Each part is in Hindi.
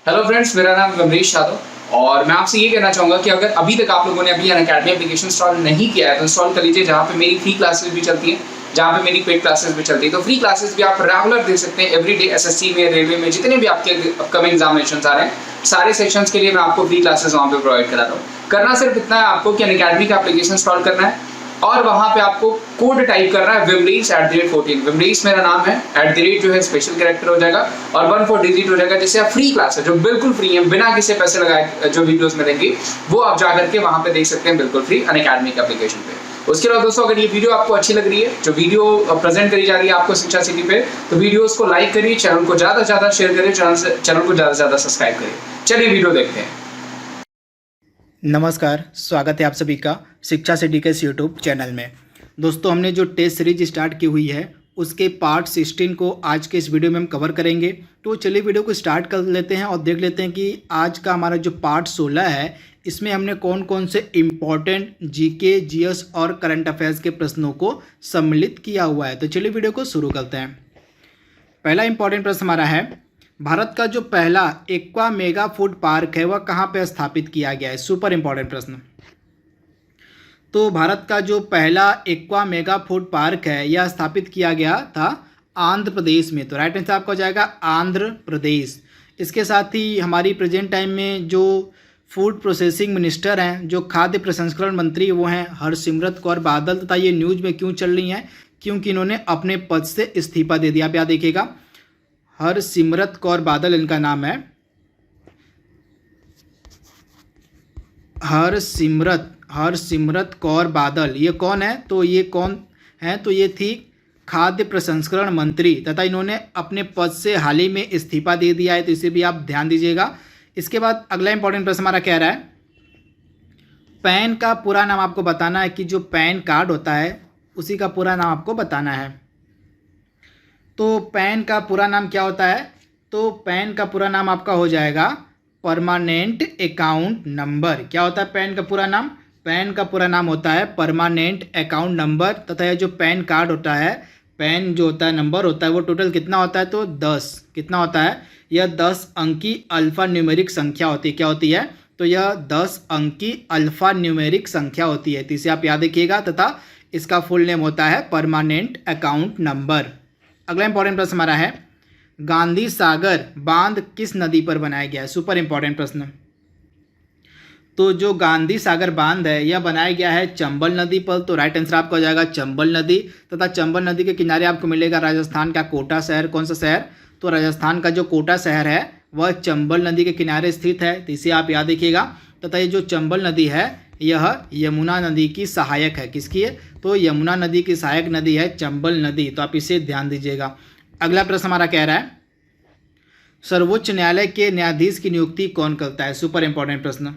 हेलो फ्रेंड्स, मेरा नाम अमरीश यादव और मैं आपसे ये कहना चाहूँगा कि अगर अभी तक आप लोगों ने अभी अनअकैडमी एप्लीकेशन इंस्टॉल नहीं किया है तो इंस्टॉल कर लीजिए, जहाँ पे मेरी फ्री क्लासेस भी चलती हैं, जहाँ पे मेरी पेड क्लासेस भी चलती है। तो फ्री क्लासेस भी आप रेगुलर दे सकते हैं। एवरीडे एसएससी में, रेलवे में जितने भी आपके अपकमिंग एग्जामिनेशन आ रहे हैं, सारे सेक्शंस के लिए मैं आपको फ्री क्लासेस वहाँ पे प्रोवाइड करा रहा हूँ। करना सिर्फ इतना है आपको कि अनअकैडमी का एप्लीकेशन इंस्टॉल करना है और वहां पे आपको कोड टाइप करना है विमरीस@14। विमरीस मेरा नाम है, @ जो है स्पेशल कैरेक्टर हो जाएगा और 14 डिजिट हो जाएगा, जिससे आप फ्री क्लास है जो बिल्कुल फ्री है, बिना किसी पैसे लगाए जो वीडियोस मिलेंगी वो आप जाकर के वहां पे देख सकते हैं बिल्कुल फ्री अनअकैडमी के एप्लीकेशन पे। उसके बाद दोस्तों, अगर ये वीडियो आपको अच्छी लग रही है, जो वीडियो प्रेजेंट करी जा रही है आपको शिक्षा सिटी पे, तो वीडियोस को लाइक करिए, चैनल को ज्यादा से ज्यादा शेयर करिए, चैनल को ज्यादा से ज्यादा सब्सक्राइब करिए। चलिए वीडियो देखते हैं। नमस्कार, स्वागत है आप सभी का शिक्षा सिटी के यूट्यूब चैनल में। दोस्तों, हमने जो टेस्ट सीरीज स्टार्ट की हुई है उसके पार्ट 16 को आज के इस वीडियो में हम कवर करेंगे। तो चलिए वीडियो को स्टार्ट कर लेते हैं और देख लेते हैं कि आज का हमारा जो पार्ट 16 है इसमें हमने कौन कौन से इम्पॉर्टेंट जीके, जीएस और करंट अफेयर्स के प्रश्नों को सम्मिलित किया हुआ है। तो चलिए वीडियो को शुरू करते हैं। पहला इम्पॉर्टेंट प्रश्न हमारा है, भारत का जो पहला एक्वा मेगा फूड पार्क है वह कहाँ पर स्थापित किया गया है। सुपर इम्पॉर्टेंट प्रश्न। तो भारत का जो पहला एक्वा मेगा फूड पार्क है यह स्थापित किया गया था आंध्र प्रदेश में। तो राइट आंसर आपका हो जाएगा आंध्र प्रदेश। इसके साथ ही हमारी प्रेजेंट टाइम में जो फूड प्रोसेसिंग मिनिस्टर हैं, जो खाद्य प्रसंस्करण मंत्री, वो हैं हरसिमरत कौर बादल। तथा ये न्यूज़ में क्यों चल रही हैं, क्योंकि इन्होंने अपने पद से इस्तीफा दे दिया। आप याद देखिएगा, हरसिमरत कौर बादल इनका नाम है। हरसिमरत कौर बादल ये कौन है, तो ये कौन है, तो ये थी खाद्य प्रसंस्करण मंत्री तथा इन्होंने अपने पद से हाल ही में इस्तीफा दे दिया है। तो इसे भी आप ध्यान दीजिएगा। इसके बाद अगला इंपॉर्टेंट प्रश्न हमारा कह रहा है, पैन का पूरा नाम आपको बताना है कि जो पैन कार्ड होता है उसी का पूरा नाम आपको बताना है। तो पैन का पूरा नाम क्या होता है, तो पैन का पूरा नाम आपका हो जाएगा परमानेंट अकाउंट नंबर। क्या होता है पैन का पूरा नाम, पैन का पूरा नाम होता है परमानेंट अकाउंट नंबर। तथा यह जो पैन कार्ड होता है, पैन जो होता है नंबर होता है, वो टोटल कितना होता है, तो 10। कितना होता है, यह 10 अंकी अल्फा न्यूमेरिक संख्या होती है। क्या होती है, तो यह 10 अंकी अल्फा न्यूमेरिक संख्या होती है। तो इसे आप याद रखिएगा। तथा इसका फुल नेम होता है परमानेंट अकाउंट नंबर। अगला इंपॉर्टेंट प्रश्न हमारा है, गांधी सागर बांध किस नदी पर बनाया गया है। सुपर इंपॉर्टेंट प्रश्न। तो जो गांधी सागर बांध है यह बनाया गया है चंबल नदी पर। तो राइट आंसर आपका हो जाएगा चंबल नदी। तथा चंबल नदी के किनारे आपको मिलेगा राजस्थान का कोटा शहर। कौन सा शहर, तो राजस्थान का जो कोटा शहर है वह चंबल नदी के किनारे स्थित है। तो इसे आप याद रखिएगा। तथा ये जो चंबल नदी है यह यमुना नदी की सहायक है। किसकी है, तो यमुना नदी की सहायक नदी है चंबल नदी। तो आप इसे ध्यान दीजिएगा। अगला प्रश्न हमारा कह रहा है, सर्वोच्च न्यायालय के न्यायाधीश की नियुक्ति कौन करता है। सुपर इंपॉर्टेंट प्रश्न।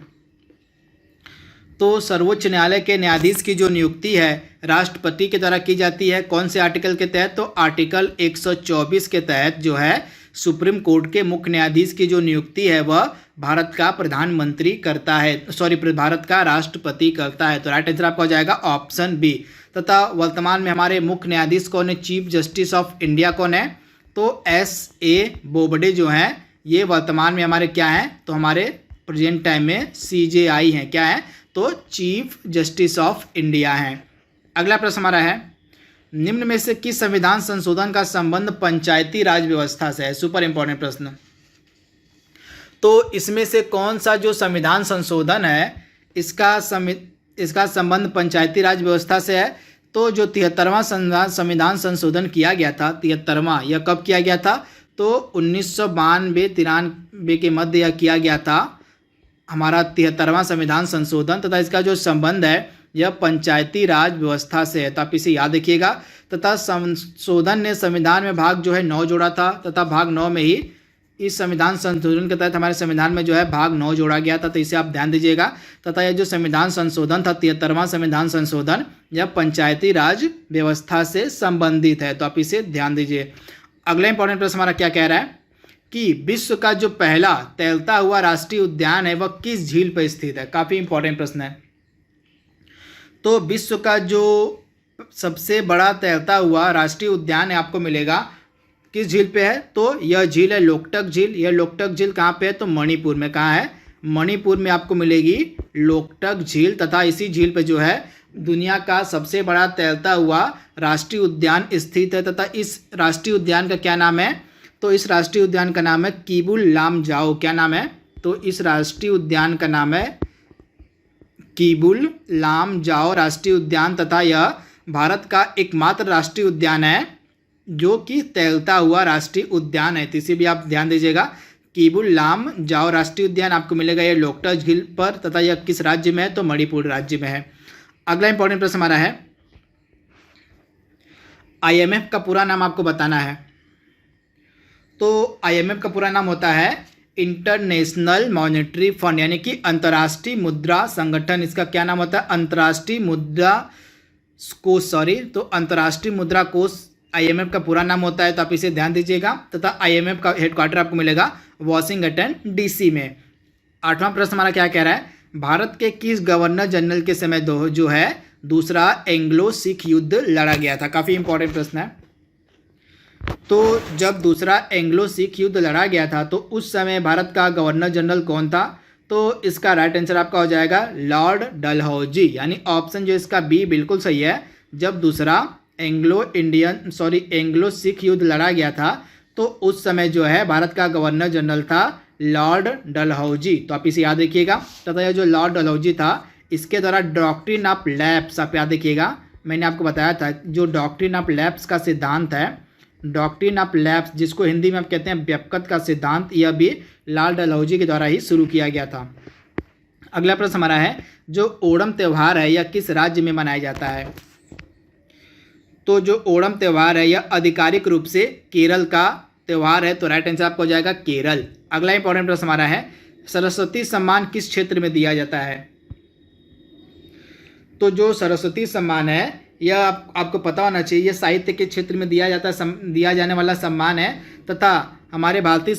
तो सर्वोच्च न्यायालय के न्यायाधीश की जो नियुक्ति है राष्ट्रपति के द्वारा की जाती है। कौन से आर्टिकल के तहत, तो आर्टिकल 124 के तहत जो है सुप्रीम कोर्ट के मुख्य न्यायाधीश की जो नियुक्ति है वह भारत का प्रधानमंत्री करता है, भारत का राष्ट्रपति करता है। तो राइट आंसर आपका हो जाएगा ऑप्शन बी। तथा वर्तमान में हमारे मुख्य न्यायाधीश कौन है, चीफ जस्टिस ऑफ इंडिया कौन है, तो S.A. बोबडे जो हैं ये वर्तमान में हमारे क्या हैं, तो हमारे प्रेजेंट टाइम में CJI हैं। क्या है, तो चीफ जस्टिस ऑफ इंडिया हैं। अगला प्रश्न हमारा है, निम्न में से किस संविधान संशोधन का संबंध पंचायती राज व्यवस्था से है। सुपर इंपॉर्टेंट प्रश्न। तो इसमें से कौन सा जो संविधान संशोधन है इसका संबंध पंचायती राज व्यवस्था से है। तो जो 73वां संविधान संशोधन किया गया था, 73वां, यह कब किया गया था, तो 1992-93 के मध्य यह किया गया था हमारा 73वां संविधान संशोधन। तथा इसका जो संबंध है यह पंचायती राज व्यवस्था से है। तो आप इसे याद रखिएगा। तथा संशोधन ने संविधान में भाग जो है 9 जोड़ा था। तथा भाग 9 में ही इस संविधान संशोधन के तहत हमारे संविधान में जो है भाग 9 जोड़ा गया था। तो इसे आप ध्यान दीजिएगा। तथा यह जो संविधान संशोधन था 73वां संविधान संशोधन, यह पंचायती राज व्यवस्था से संबंधित है। तो आप इसे ध्यान दीजिए। अगला इंपॉर्टेंट प्रश्न हमारा क्या कह रहा है कि विश्व का जो पहला तैरता हुआ राष्ट्रीय उद्यान है वह किस झील पर स्थित है। काफ़ी इंपॉर्टेंट प्रश्न है। तो विश्व का जो सबसे बड़ा तैरता हुआ राष्ट्रीय उद्यान है आपको मिलेगा किस झील पे है? तो यह झील है लोकटक झील। यह लोकटक झील कहाँ पे है? तो मणिपुर में। कहाँ है? मणिपुर में आपको मिलेगी लोकटक झील। तथा इसी झील पे जो है दुनिया का सबसे बड़ा तैरता हुआ राष्ट्रीय उद्यान स्थित है। तथा इस राष्ट्रीय उद्यान का क्या नाम है? तो इस राष्ट्रीय उद्यान का नाम है कीबुल लामजाओ। क्या नाम है? तो इस राष्ट्रीय उद्यान का नाम है कीबुल लामजाओ राष्ट्रीय उद्यान। तथा यह भारत का एकमात्र राष्ट्रीय उद्यान है जो कि तैरता हुआ राष्ट्रीय उद्यान है। तो इसे भी आप ध्यान दीजिएगा। कीबुल लामजाओ राष्ट्रीय उद्यान आपको मिलेगा ये लोकटक झील पर। तथा यह किस राज्य में है? तो मणिपुर राज्य में है। अगला इंपॉर्टेंट प्रश्न हमारा है, IMF का पूरा नाम आपको बताना है। तो IMF का पूरा नाम होता है इंटरनेशनल मॉनेटरी फंड, यानी कि अंतर्राष्ट्रीय मुद्रा संगठन। इसका क्या नाम होता है? अंतर्राष्ट्रीय मुद्रा कोष, तो अंतर्राष्ट्रीय मुद्रा कोष IMF का पूरा नाम होता है। तो आप इसे ध्यान दीजिएगा। तथा IMF का हेडक्वार्टर आपको मिलेगा वॉशिंगटन DC में। 8वां प्रश्न हमारा क्या कह रहा है? भारत के किस गवर्नर जनरल के समय जो है दूसरा एंग्लो सिख युद्ध लड़ा गया था? काफ़ी इंपॉर्टेंट प्रश्न है। तो जब दूसरा एंग्लो सिख युद्ध लड़ा गया था तो उस समय भारत का गवर्नर जनरल कौन था? तो इसका राइट आंसर आपका हो जाएगा लॉर्ड डलहौजी, यानी ऑप्शन जो इसका बी बिल्कुल सही है। जब दूसरा एंग्लो सिख युद्ध लड़ा गया था तो उस समय जो है भारत का गवर्नर जनरल था लॉर्ड डलहौजी। तो आप इसे याद रखिएगा। तथा यह जो लॉर्ड डलहौजी था इसके द्वारा डॉक्ट्रिन ऑफ लैप्स, आप याद रखिएगा, मैंने आपको बताया था जो डॉक्ट्रिन ऑफ लैप्स का सिद्धांत है, डॉक्ट्रिन ऑफ लैप्स जिसको हिंदी में आप कहते हैं व्यपकत का सिद्धांत, यह भी लॉर्ड डलहौजी के द्वारा ही शुरू किया गया था। अगला प्रश्न हमारा है, जो ओणम त्यौहार है यह किस राज्य में मनाया जाता है? तो जो ओणम त्यौहार है यह आधिकारिक रूप से केरल का त्यौहार है। तो राइट आंसर आपको हो जाएगा केरल। अगला इंपॉर्टेंट प्रश्न हमारा है, सरस्वती सम्मान किस क्षेत्र में दिया जाता है? तो जो सरस्वती सम्मान है यह आपको पता होना चाहिए, यह साहित्य के क्षेत्र में दिया जाने वाला सम्मान है। तथा हमारे भारतीय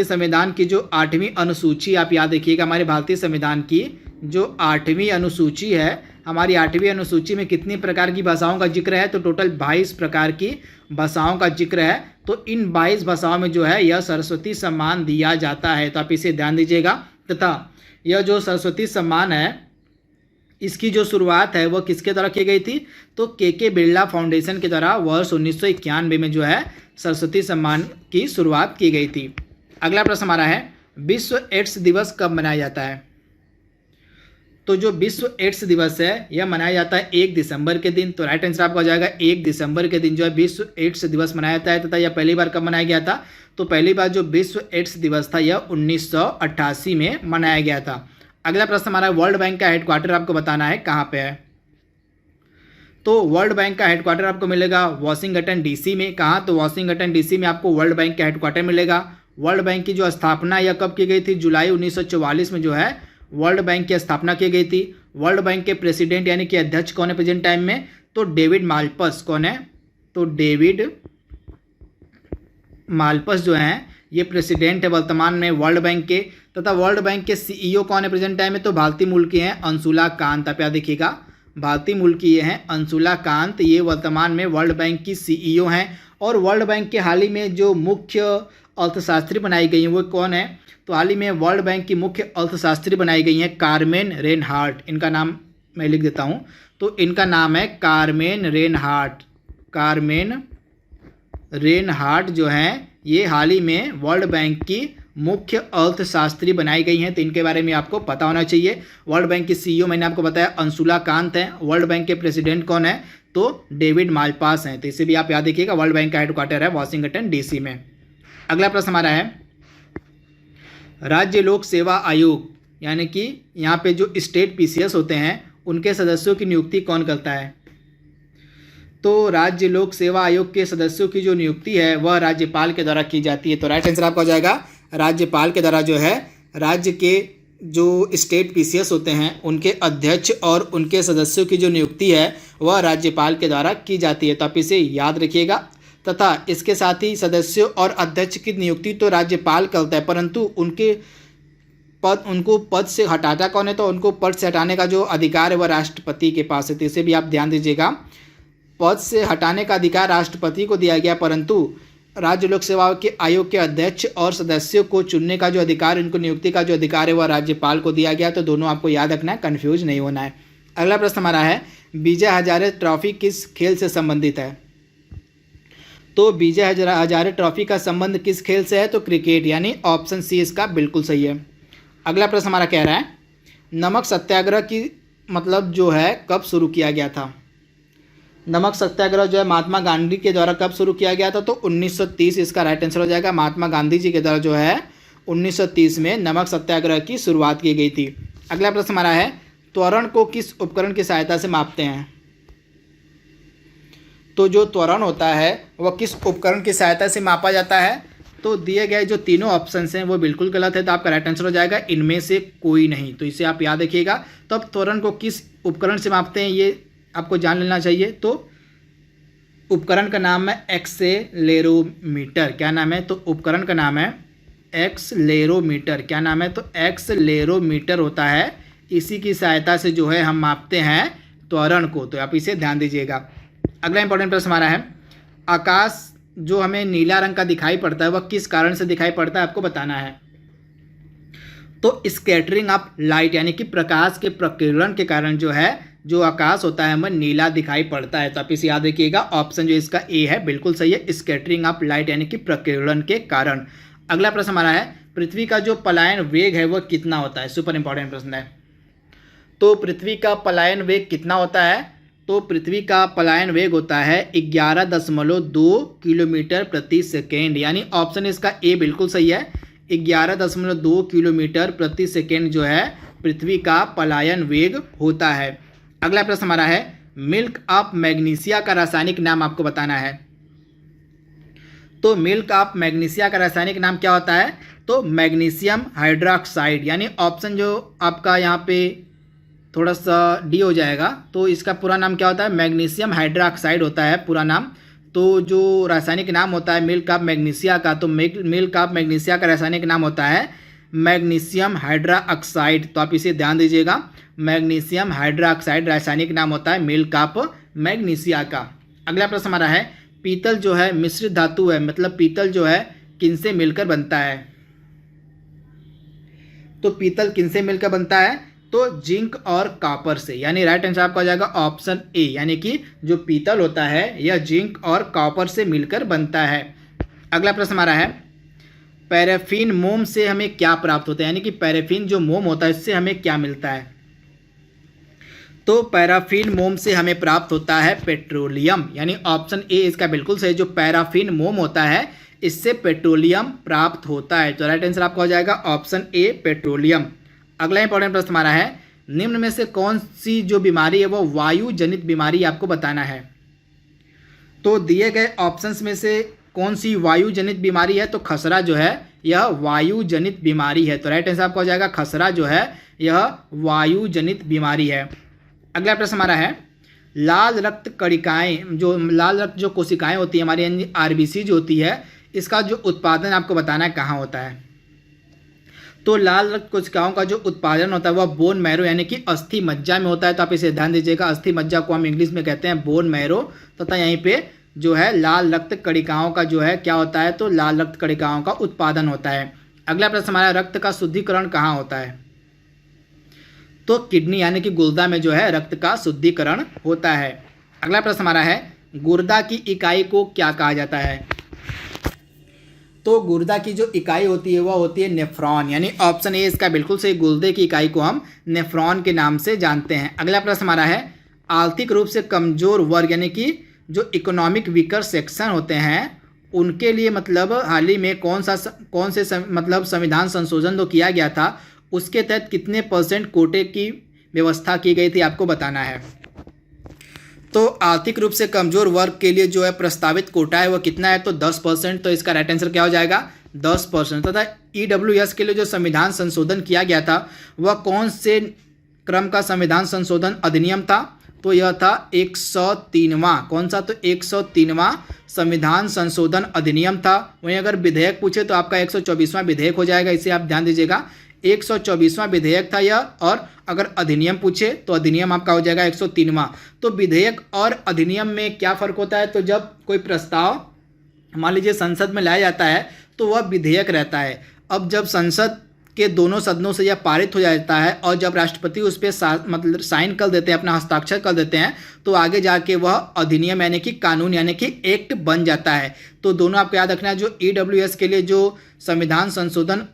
संविधान की जो 8वीं अनुसूची, आप याद रखिएगा, हमारे भारतीय संविधान की जो 8वीं अनुसूची है, हमारी 8वीं अनुसूची में कितनी प्रकार की भाषाओं का जिक्र है? तो टोटल 22 प्रकार की भाषाओं का जिक्र है। तो इन 22 भाषाओं में जो है यह सरस्वती सम्मान दिया जाता है। तो आप इसे ध्यान दीजिएगा। तथा यह जो सरस्वती सम्मान है इसकी जो शुरुआत है वह किसके द्वारा की गई थी? तो के बिरला फाउंडेशन के द्वारा वर्ष 1991 में जो है सरस्वती सम्मान की शुरुआत की गई थी। अगला प्रश्न हमारा है, विश्व एड्स दिवस कब मनाया जाता है? तो जो विश्व एड्स दिवस है यह मनाया जाता है 1 दिसंबर के दिन। तो राइट आंसर आपका हो जाएगा 1 दिसंबर के दिन जो है विश्व एड्स दिवस मनाया जाता है। तथा यह पहली बार कब मनाया गया था? तो पहली बार जो विश्व एड्स दिवस था यह 1988 में मनाया गया था। अगला प्रश्न हमारा, वर्ल्ड बैंक का हेडक्वार्टर आपको बताना है कहाँ पे है? तो वर्ल्ड बैंक का हेडक्वार्टर आपको मिलेगा वॉशिंगटन DC में। कहाँ? तो वॉशिंगटन DC में आपको वर्ल्ड बैंक का हेडक्वार्टर मिलेगा। वर्ल्ड बैंक की जो स्थापना यह कब की गई थी? जुलाई 1944 में जो है वर्ल्ड बैंक की स्थापना की गई थी। वर्ल्ड बैंक के प्रेसिडेंट यानी कि अध्यक्ष कौन है प्रेजेंट टाइम में? तो डेविड माल्पस। कौन है? तो डेविड माल्पस जो हैं ये प्रेसिडेंट है वर्तमान में वर्ल्ड बैंक के। तथा वर्ल्ड बैंक के CEO कौन है प्रेजेंट टाइम में? तो भारतीय मूल की हैं अंशुला कांत। आप याद देखिएगा, भारतीय मूल की ये हैं अंशुला कांत, ये वर्तमान में वर्ल्ड बैंक की CEO हैं। और वर्ल्ड बैंक के हाल ही में जो मुख्य अर्थशास्त्री बनाई गई हैं वो कौन है? तो हाल ही में वर्ल्ड बैंक की मुख्य अर्थशास्त्री बनाई गई हैं कार्मेन रेनहार्ट। इनका नाम मैं लिख देता हूँ। तो इनका नाम है कार्मेन रेनहार्ट। कार्मेन रेनहार्ट जो हैं ये हाल ही में वर्ल्ड बैंक की मुख्य अर्थशास्त्री बनाई गई हैं। तो इनके बारे में आपको पता होना चाहिए। वर्ल्ड बैंक की CEO मैंने आपको बताया अंशुला कांत हैं। वर्ल्ड बैंक के प्रेसिडेंट कौन है? तो डेविड माल्पास हैं। तो इसे भी आप याद रखिएगा, वर्ल्ड बैंक का हेडक्वार्टर है वॉशिंगटन DC में। अगला प्रश्न हमारा है, राज्य लोक सेवा आयोग यानी कि यहाँ पे जो स्टेट PCS होते हैं उनके सदस्यों की नियुक्ति कौन करता है? तो राज्य लोक सेवा आयोग के सदस्यों की जो नियुक्ति है वह राज्यपाल के द्वारा की जाती है। तो राइट आंसर आपका हो जाएगा राज्यपाल के द्वारा जो है राज्य के जो स्टेट PCS होते हैं उनके अध्यक्ष और उनके सदस्यों की जो नियुक्ति है वह राज्यपाल के द्वारा की जाती है। तो आप इसे याद रखिएगा। तथा इसके साथ ही सदस्यों और अध्यक्ष की नियुक्ति तो राज्यपाल करता है, परंतु उनको पद से हटाता कौन है? तो उनको पद से हटाने का जो अधिकार है वह राष्ट्रपति के पास है। तो इसे भी आप ध्यान दीजिएगा। पद से हटाने का अधिकार राष्ट्रपति को दिया गया, परंतु राज्य लोक सेवा के आयोग के अध्यक्ष और सदस्यों को चुनने का जो अधिकार, उनको नियुक्ति का जो अधिकार है वह राज्यपाल को दिया गया। तो दोनों आपको याद रखना है, कंफ्यूज नहीं होना है। अगला प्रश्न हमारा है, विजय हजारे ट्रॉफी किस खेल से संबंधित है? तो विजय हजारे ट्रॉफी का संबंध किस खेल से है? तो क्रिकेट, यानी ऑप्शन सी इसका बिल्कुल सही है। अगला प्रश्न हमारा कह रहा है, नमक सत्याग्रह की मतलब जो है कब शुरू किया गया था? नमक सत्याग्रह जो है महात्मा गांधी के द्वारा कब शुरू किया गया था? तो 1930 इसका राइट आंसर हो जाएगा। महात्मा गांधी जी के द्वारा जो है 1930 में नमक सत्याग्रह की शुरुआत की गई थी। अगला प्रश्न हमारा है, त्वरण को किस उपकरण की सहायता से मापते हैं? तो जो त्वरण होता है वह किस उपकरण की सहायता से मापा जाता है? तो दिए गए जो तीनों ऑप्शंस हैं वो बिल्कुल गलत है, तो आपका राइट आंसर हो जाएगा इनमें से कोई नहीं। तो इसे आप याद रखिएगा। तो अब त्वरण को किस उपकरण से मापते हैं ये आपको जान लेना चाहिए। तो उपकरण का नाम है एक्सेलेरोमीटर। क्या नाम है? तो उपकरण का नाम है एक्सेलेरोमीटर। क्या नाम है? तो एक्सेलेरोमीटर होता है। इसी की सहायता से जो है हम मापते हैं त्वरण को। तो आप इसे ध्यान दीजिएगा। अगला इंपॉर्टेंट प्रश्न हमारा है, आकाश जो हमें नीला रंग का दिखाई पड़ता है वह किस कारण से दिखाई पड़ता है? आपको बताना है। तो स्कैटरिंग ऑफ लाइट, यानी कि प्रकाश के प्रकीर्णन के कारण जो है जो आकाश होता है हमें नीला दिखाई पड़ता है। तो आप इसे याद रखिएगा। ऑप्शन जो इसका ए है बिल्कुल सही है, स्कैटरिंग ऑफ लाइट यानी कि प्रकीर्णन के कारण। अगला प्रश्न हमारा है, पृथ्वी का जो पलायन वेग है वह कितना होता है? सुपर इंपॉर्टेंट प्रश्न है। तो पृथ्वी का पलायन वेग कितना होता है? तो पृथ्वी का पलायन वेग होता है 11.2 किलोमीटर प्रति सेकेंड, यानी ऑप्शन इसका ए बिल्कुल सही है। 11.2 किलोमीटर प्रति सेकेंड जो है पृथ्वी का पलायन वेग होता है। अगला प्रश्न हमारा है, मिल्क ऑफ मैग्नीशिया का रासायनिक नाम आपको बताना है। तो मिल्क ऑफ मैग्नीशिया का रासायनिक नाम क्या होता है? तो मैग्नीशियम हाइड्रोक्साइड, यानी ऑप्शन जो आपका यहाँ पे थोड़ा सा डी हो जाएगा। तो इसका पूरा नाम क्या होता है? मैग्नीशियम हाइड्रोक्साइड होता है पूरा नाम। तो जो रासायनिक नाम होता है मिल्क ऑफ मैग्नीशिया का, तो मिल्क ऑफ मैग्नीशिया का रासायनिक नाम होता है मैग्नीशियम हाइड्रोक्साइड। तो आप इसे ध्यान दीजिएगा। मैग्नीशियम हाइड्रोक्साइड रासायनिक नाम होता है मिल्क ऑफ मैग्नीशिया का। अगला प्रश्न हमारा है, पीतल जो है मिश्रित धातु है, मतलब पीतल जो है किनसे मिलकर बनता है? तो पीतल किनसे मिलकर बनता है? तो जिंक और कॉपर से, यानी राइट आंसर आपका हो जाएगा ऑप्शन ए, यानी कि जो पीतल होता है यह जिंक और कॉपर से मिलकर बनता है। अगला प्रश्न हमारा है, पैराफिन मोम से हमें क्या प्राप्त होता है? यानी कि पैराफिन जो मोम होता है इससे हमें क्या मिलता है? तो पैराफिन मोम से हमें प्राप्त होता है पेट्रोलियम, यानी ऑप्शन ए इसका बिल्कुल सही। जो पैराफिन मोम होता है इससे पेट्रोलियम प्राप्त होता है। तो राइट आंसर आपका हो जाएगा ऑप्शन ए पेट्रोलियम। अगला इंपॉर्टेंट प्रश्न हमारा है, निम्न में से कौन सी जो बीमारी है वो वायु जनित बीमारी आपको बताना है। तो दिए गए ऑप्शंस में से कौन सी वायु जनित बीमारी है? तो खसरा जो है यह वायु जनित बीमारी है। तो राइट आंसर आपका हो जाएगा खसरा जो है यह वायु जनित बीमारी है। अगला प्रश्न हमारा है, लाल रक्त कणिकाएं, जो लाल रक्त जो कोशिकाएं होती है हमारी यानी आरबीसी जो होती है, इसका जो उत्पादन आपको बताना है कहाँ होता है। तो लाल रक्त कोशिकाओं का जो उत्पादन होता है वह बोन मैरो यानी कि अस्थि मज्जा में होता है। तो आप इसे ध्यान दीजिएगा। अस्थि मज्जा को हम इंग्लिश में कहते हैं बोन मैरो, तथा यहीं पे जो है लाल रक्त कणिकाओं का जो है क्या होता है? तो लाल रक्त कणिकाओं का उत्पादन होता है। अगला प्रश्न हमारा, रक्त का शुद्धिकरण कहाँ होता है? तो किडनी यानी कि गुर्दा में जो है रक्त का शुद्धिकरण होता है। अगला प्रश्न हमारा है, गुर्दा की इकाई को क्या कहा जाता है? तो गुर्दा की जो इकाई होती है वह होती है नेफ्रॉन, यानी ऑप्शन ए इसका बिल्कुल सही। गुर्दे की इकाई को हम नेफ्रॉन के नाम से जानते हैं। अगला प्रश्न हमारा है, आर्थिक रूप से कमजोर वर्ग यानी कि जो इकोनॉमिक वीकर सेक्शन होते हैं उनके लिए मतलब हाल ही में कौन से मतलब संविधान संशोधन जो किया गया था उसके तहत कितने % कोटे की व्यवस्था की गई थी आपको बताना है। तो आर्थिक रूप से कमजोर वर्ग के लिए जो है प्रस्तावित कोटा है वह कितना है? तो 10%। तो इसका राइट आंसर क्या हो जाएगा? 10%। तथा EWS के लिए जो संविधान संशोधन किया गया था वह कौन से क्रम का संविधान संशोधन अधिनियम था? तो यह था 103वां, कौन सा, तो 103वां संविधान संशोधन अधिनियम था। वहीं अगर विधेयक पूछे तो आपका 124वां विधेयक हो जाएगा, इसे आप ध्यान दीजिएगा। 124वां विधेयक था यह, और अगर अधिनियम पूछे तो अधिनियम आपका हो जाएगा 103वां। तो विधेयक और अधिनियम में क्या फ़र्क होता है, तो जब कोई प्रस्ताव मान लीजिए संसद में लाया जाता है तो वह विधेयक रहता है। अब जब संसद के दोनों सदनों से यह पारित हो जाता है और जब राष्ट्रपति उस पर मतलब साइन कर देते हैं, अपना हस्ताक्षर कर देते हैं, तो आगे जाके वह अधिनियम यानी कि कानून यानी कि एक्ट बन जाता है। तो दोनों आपको याद रखना है। जो EWS के लिए जो संविधान संशोधन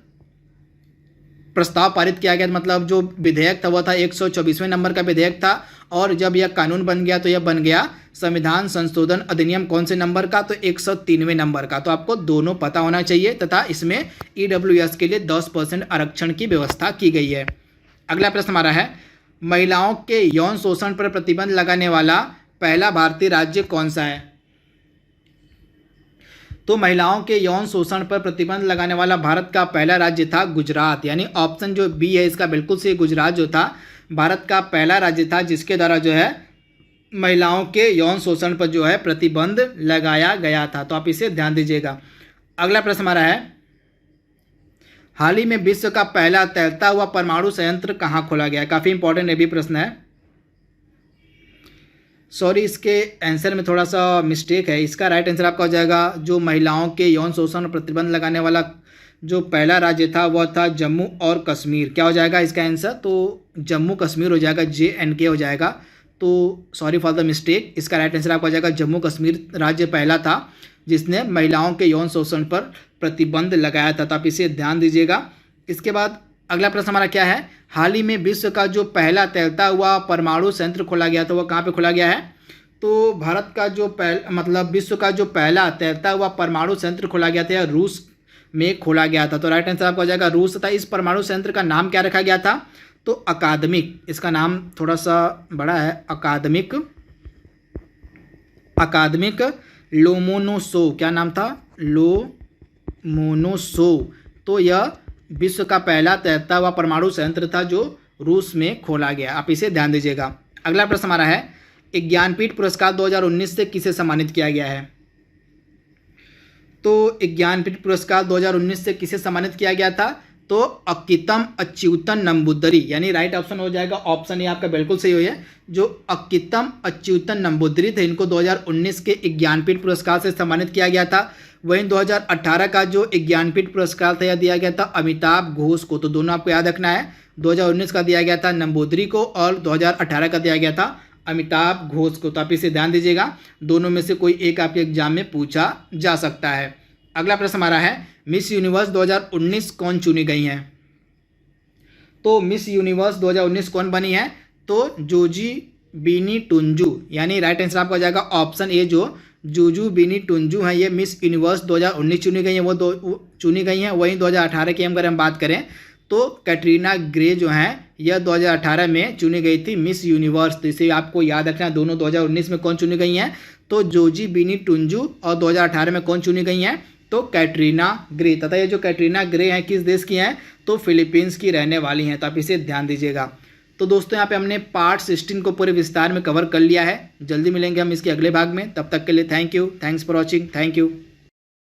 प्रस्ताव पारित किया गया, मतलब जो विधेयक था वह था 124वें नंबर का विधेयक था, और जब यह कानून बन गया तो यह बन गया संविधान संशोधन अधिनियम कौन से नंबर का, तो 103वें नंबर का। तो आपको दोनों पता होना चाहिए, तथा इसमें EWS के लिए 10% आरक्षण की व्यवस्था की गई है। अगला प्रश्न हमारा है, महिलाओं के यौन शोषण पर प्रतिबंध लगाने वाला पहला भारतीय राज्य कौन सा है। तो महिलाओं के यौन शोषण पर प्रतिबंध लगाने वाला भारत का पहला राज्य था गुजरात, यानी ऑप्शन जो बी है इसका बिल्कुल सही। गुजरात जो था भारत का पहला राज्य था जिसके द्वारा जो है महिलाओं के यौन शोषण पर जो है प्रतिबंध लगाया गया था। तो आप इसे ध्यान दीजिएगा। अगला प्रश्न हमारा है, हाल ही में विश्व का पहला तैरता हुआ परमाणु संयंत्र कहाँ खोला गया है। काफ़ी इंपॉर्टेंट ये भी प्रश्न है। सॉरी, इसके आंसर में थोड़ा सा मिस्टेक है। इसका राइट आंसर आपका हो जाएगा, जो महिलाओं के यौन शोषण पर प्रतिबंध लगाने वाला जो पहला राज्य था वह था जम्मू और कश्मीर। क्या हो जाएगा इसका आंसर, तो जम्मू कश्मीर हो जाएगा, JNK हो जाएगा। तो सॉरी फॉर द मिस्टेक, इसका राइट आंसर आपका हो जाएगा जम्मू कश्मीर राज्य पहला था जिसने महिलाओं के यौन शोषण पर प्रतिबंध लगाया था। तो आप इसे ध्यान दीजिएगा। इसके बाद अगला प्रश्न हमारा क्या है, हाल ही में विश्व का जो पहला तैरता हुआ परमाणु संयंत्र खोला गया था वह कहाँ पे खोला गया है। तो भारत का जो मतलब विश्व का जो पहला तैरता हुआ परमाणु संयंत्र खोला गया था रूस में खोला गया था। तो राइट आंसर आपका हो जाएगा रूस था। इस परमाणु संयंत्र का नाम क्या रखा गया था, तो अकादमिक, इसका नाम थोड़ा सा बड़ा है, अकादमिक लोमोनोसोव। क्या नाम था, लोमोनोसोव। तो यह विश्व का पहला तैरता हुआ परमाणु संयंत्र था जो रूस में खोला गया। आप इसे ध्यान दीजिएगा। अगला प्रश्न हमारा है, ज्ञानपीठ पुरस्कार 2019 से किसे सम्मानित किया गया है। तो ज्ञानपीठ पुरस्कार 2019 से किसे सम्मानित किया गया था, तो अक्कितम अच्युतन नंबूदरी, यानी राइट ऑप्शन हो जाएगा ऑप्शन ए आपका बिल्कुल सही है। जो अक्कितम अच्युतन नंबूदरी थे इनको 2019 के ज्ञानपीठ पुरस्कार से सम्मानित किया गया था। वहीं 2018 का जो ज्ञानपीठ पुरस्कार था यह दिया गया था अमिताभ घोष को। तो दोनों आपको याद रखना है, 2019 का दिया गया था नंबूदरी को और 2018 का दिया गया था अमिताभ घोष को। तो आप इसे ध्यान दीजिएगा, दोनों में से कोई एक आपके एग्जाम में पूछा जा सकता है। अगला प्रश्न हमारा है, मिस यूनिवर्स 2019 कौन चुनी गई हैं। तो मिस यूनिवर्स 2019 कौन बनी है, तो जोजी बीनी टुंजू, यानी राइट आंसर आपका हो जाएगा ऑप्शन ए, जो जूजू बीनी टुंजू हैं ये मिस यूनिवर्स 2019 चुनी गई हैं, वो चुनी गई हैं। वहीं 2018 की अगर हम बात करें तो कैटरीना ग्रे जो हैं यह 2018 में चुनी गई थी मिस यूनिवर्स। तो इसे आपको याद रखना, दोनों 2019 में कौन चुनी गई हैं, तो जोजी बीनी टुंजू, और 2018 में कौन चुनी गई हैं, तो कैटरीना ग्रे। तथा ये जो कैटरीना ग्रे हैं किस देश की हैं, तो फिलीपींस की रहने वाली हैं। तो आप इसे ध्यान दीजिएगा। तो दोस्तों यहाँ पे हमने पार्ट 16 को पूरे विस्तार में कवर कर लिया है। जल्दी मिलेंगे हम इसके अगले भाग में, तब तक के लिए thank you, thanks for watching, thank you.